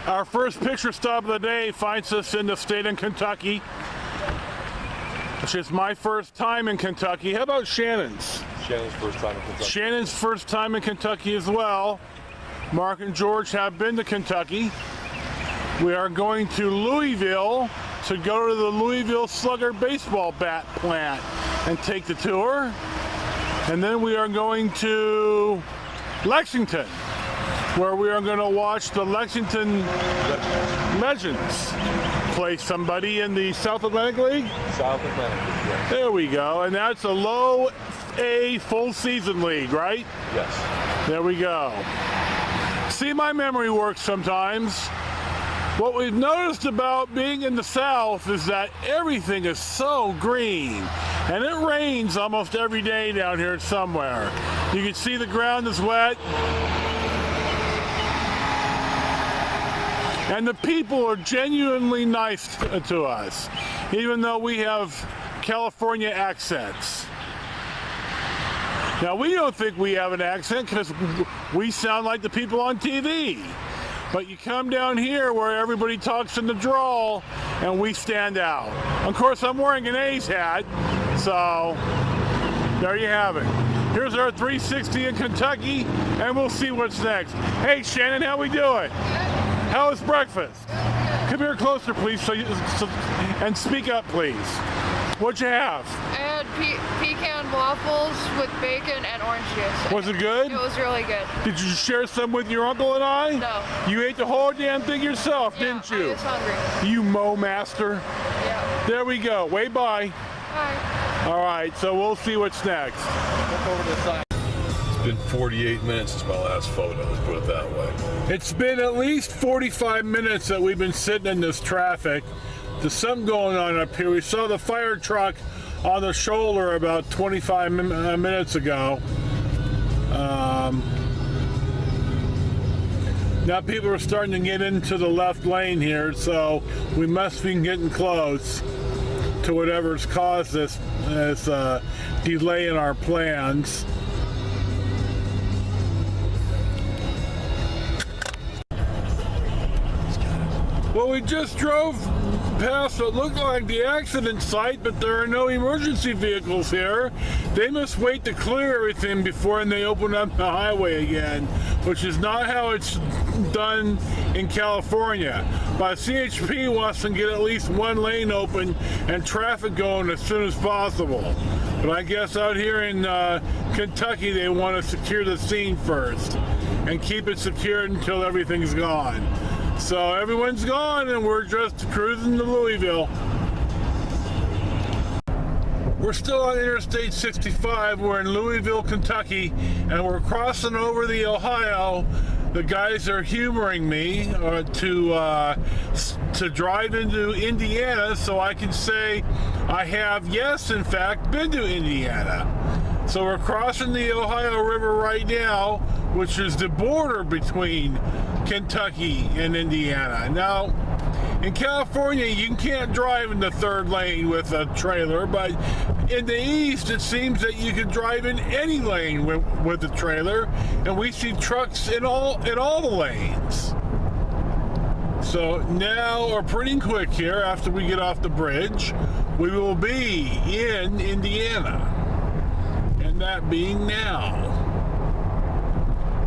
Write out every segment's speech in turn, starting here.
Our first picture stop of the day finds us in the state of Kentucky. It's just my first time in Kentucky. How about Shannon's? Shannon's first time in Kentucky. Shannon's first time in Kentucky as well. Mark and George have been to Kentucky. We are going to Louisville to go to the Louisville Slugger baseball bat plant and take the tour. And then we are going to Lexington, where we are going to watch the Lexington Legends play somebody in the South Atlantic League. South Atlantic League, yes. There we go. And that's a low A full season league, right? Yes. There we go. See, my memory works sometimes. What we've noticed about being in the South is that everything is so green. And it rains almost every day down here somewhere. You can see the ground is wet. And the people are genuinely nice to us, even though we have California accents. Now, we don't think we have an accent because we sound like the people on TV. But you come down here where everybody talks in the drawl, and we stand out. Of course, I'm wearing an A's hat, so there you have it. Here's our 360 in Kentucky, and we'll see what's next. Hey, Shannon, how we doing? How was breakfast? Come here closer, please, and speak up, please. What'd you have? I had pecan waffles with bacon and orange juice. Was it good? It was really good. Did you share some with your uncle and I? No. You ate the whole damn thing yourself, didn't you? I was hungry. You Mo master. Yeah. There we go. Wave bye. Bye. All right, so we'll see what's next. Look over the side. It's been 48 minutes since my last photo, let's put it that way. It's been at least 45 minutes that we've been sitting in this traffic. There's something going on up here. We saw the fire truck on the shoulder about 25 minutes ago. Now people are starting to get into the left lane here, so we must be getting close to whatever's caused this delay in our plans. Well, we just drove past what looked like the accident site, but there are no emergency vehicles here. They must wait to clear everything before they open up the highway again, which is not how it's done in California. But CHP wants to get at least one lane open and traffic going as soon as possible. But I guess out here in Kentucky, they want to secure the scene first and keep it secured until everything's gone. So everyone's gone and we're just cruising to Louisville. We're still on Interstate 65. We're in Louisville, Kentucky, and we're crossing over the Ohio. The guys are humoring me to drive into Indiana so I can say I have, yes, in fact, been to Indiana. So we're crossing the Ohio River right now, which is the border between Kentucky and Indiana. Now, in California, you can't drive in the third lane with a trailer, but in the east, it seems that you can drive in any lane with a trailer, and we see trucks in all the lanes. So now, or pretty quick here, after we get off the bridge, we will be in Indiana, and that being now.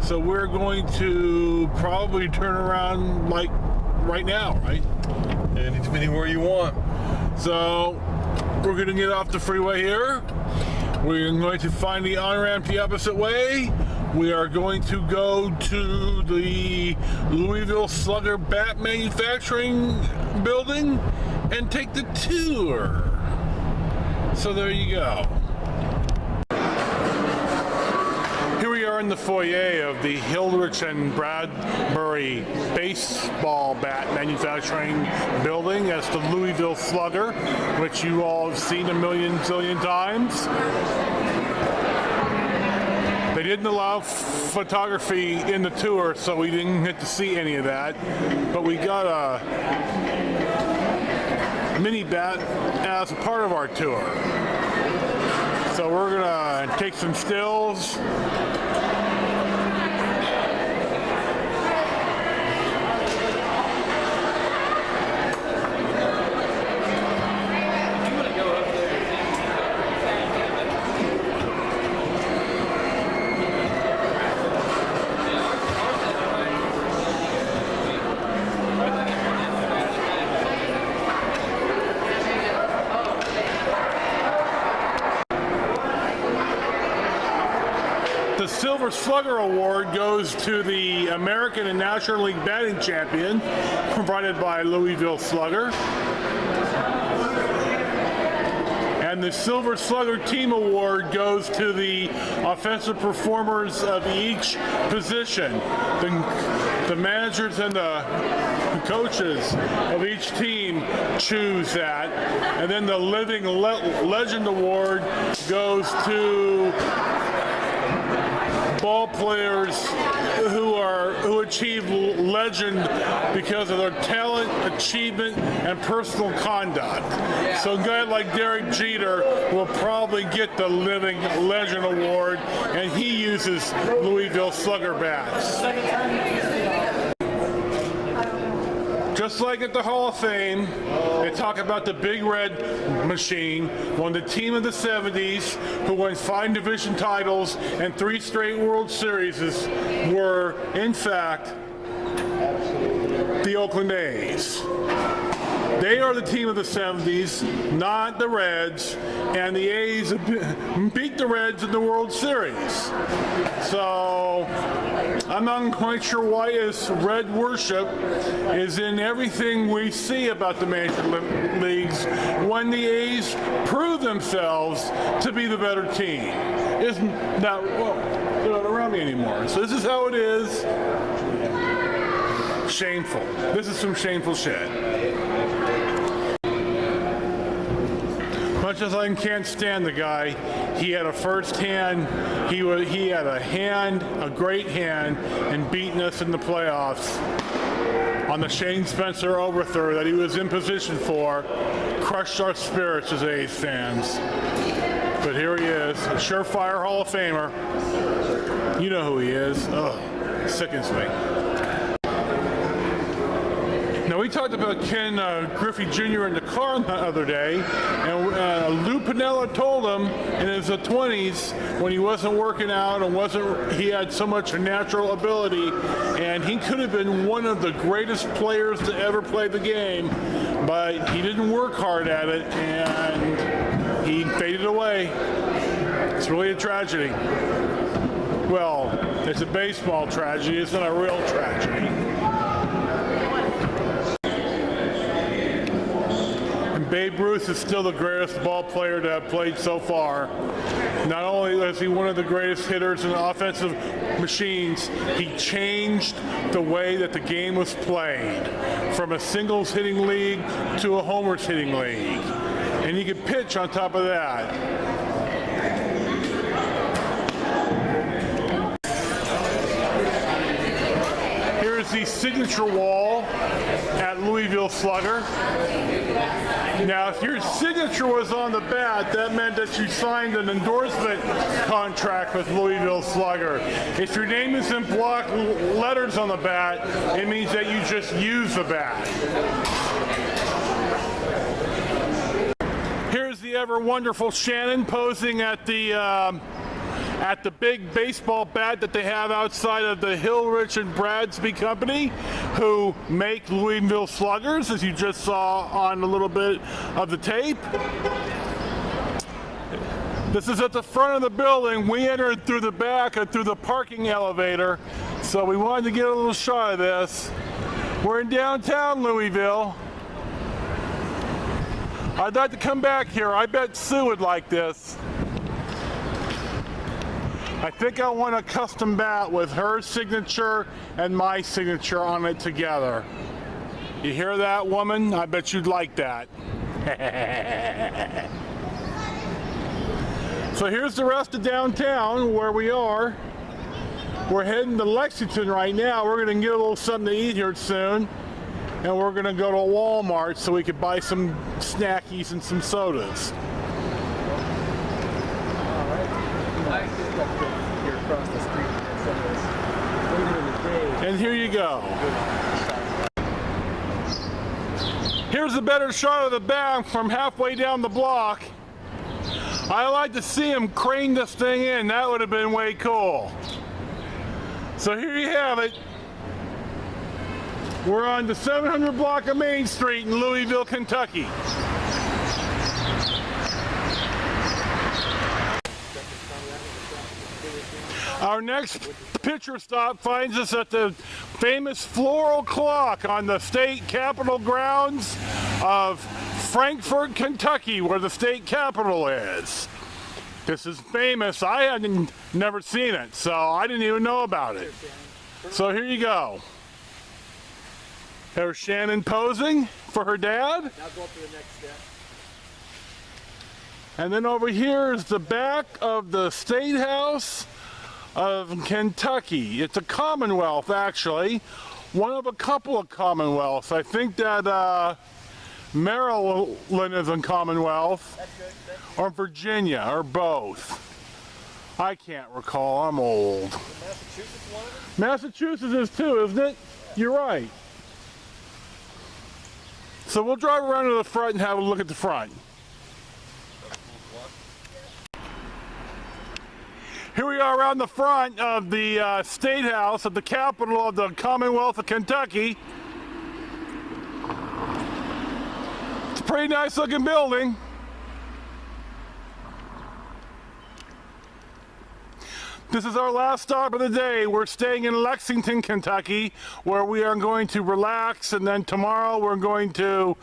So we're going to probably turn around like right now, right? Anywhere you want. So we're going to get off the freeway here. We're going to find the on-ramp the opposite way. We are going to go to the Louisville Slugger Bat Manufacturing Building and take the tour. So there you go. Here we are in the foyer of the Hildrich and Bradbury Baseball Bat Manufacturing Building. That's the Louisville Slugger, which you all have seen a zillion times. They didn't allow photography in the tour, so we didn't get to see any of that. But we got a mini bat as a part of our tour. So we're gonna take some stills. Silver Slugger Award goes to the American and National League batting champion, provided by Louisville Slugger. And the Silver Slugger Team Award goes to the offensive performers of each position. The managers and the coaches of each team choose that. And then the Living Legend Award goes to ball players who achieve legend because of their talent, achievement, and personal conduct. So a guy like Derek Jeter will probably get the Living Legend Award, and he uses Louisville Slugger bats. Just like at the Hall of Fame, they talk about the Big Red Machine, one of the team of the 70s who won 5 division titles and 3 straight World Series were, in fact, the Oakland A's. They are the team of the 70s, not the Reds, and the A's beat the Reds in the World Series. So I'm not quite sure why this Red worship is in everything we see about the major leagues when the A's prove themselves to be the better team. Isn't that, well, they're not around me anymore. So this is how it is. Shameful. This is some shameful shit. Much as I can't stand the guy, he had a first hand, he had a great hand in beating us in the playoffs on the Shane Spencer overthrow that he was in position for. Crushed our spirits as A's fans. But here he is, a surefire Hall of Famer. You know who he is. Ugh, sickens me. Now, we talked about Ken Griffey Jr. in the car the other day, and Lou Piniella told him in his 20s when he wasn't working out and he had so much natural ability, and he could have been one of the greatest players to ever play the game, but he didn't work hard at it, and he faded away. It's really a tragedy. Well, it's a baseball tragedy. It's not a real tragedy. Babe Ruth is still the greatest ball player to have played so far. Not only is he one of the greatest hitters in offensive machines, he changed the way that the game was played from a singles hitting league to a homers hitting league. And he could pitch on top of that. Here's the signature wall at Louisville Slugger. Now, if your signature was on the bat, that meant that you signed an endorsement contract with Louisville Slugger. If your name is in block letters on the bat, it means that you just use the bat. Here's the ever wonderful Shannon posing at the big baseball bat that they have outside of the Hillrich and Bradsby Company, who make Louisville Sluggers, as you just saw on a little bit of the tape. This is at the front of the building. We entered through the back and through the parking elevator, so we wanted to get a little shot of this. We're in downtown Louisville. I'd like to come back here. I bet Sue would like this. I think I want a custom bat with her signature and my signature on it together. You hear that, woman? I bet you'd like that. So here's the rest of downtown where we are. We're heading to Lexington right now. We're going to get a little something to eat here soon. And we're going to go to Walmart so we could buy some snackies and some sodas. And here you go. Here's a better shot of the bat from halfway down the block. I like to see him crane this thing in. That would have been way cool. So here you have it. We're on the 700 block of Main Street in Louisville, Kentucky. Our next picture stop finds us at the famous floral clock on the state capitol grounds of Frankfort, Kentucky, where the state capitol is. This is famous. I hadn't never seen it, so I didn't even know about it. So here you go. There's Shannon posing for her dad. Now go up to the next step. And then over here is the back of the State House of Kentucky. It's a Commonwealth, actually. One of a couple of Commonwealths. I think that Maryland is in Commonwealth, or Virginia, or both. I can't recall. I'm old. Massachusetts one of them? Massachusetts is too, isn't it? You're right. So we'll drive around to the front and have a look at the front. Here we are around the front of the State House of the capital of the Commonwealth of Kentucky. It's a pretty nice looking building. This is our last stop of the day. We're staying in Lexington, Kentucky, where we are going to relax, and then tomorrow we're going to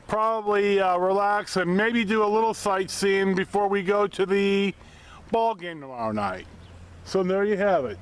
probably relax and maybe do a little sightseeing before we go to the ball game tomorrow night. So there you have it.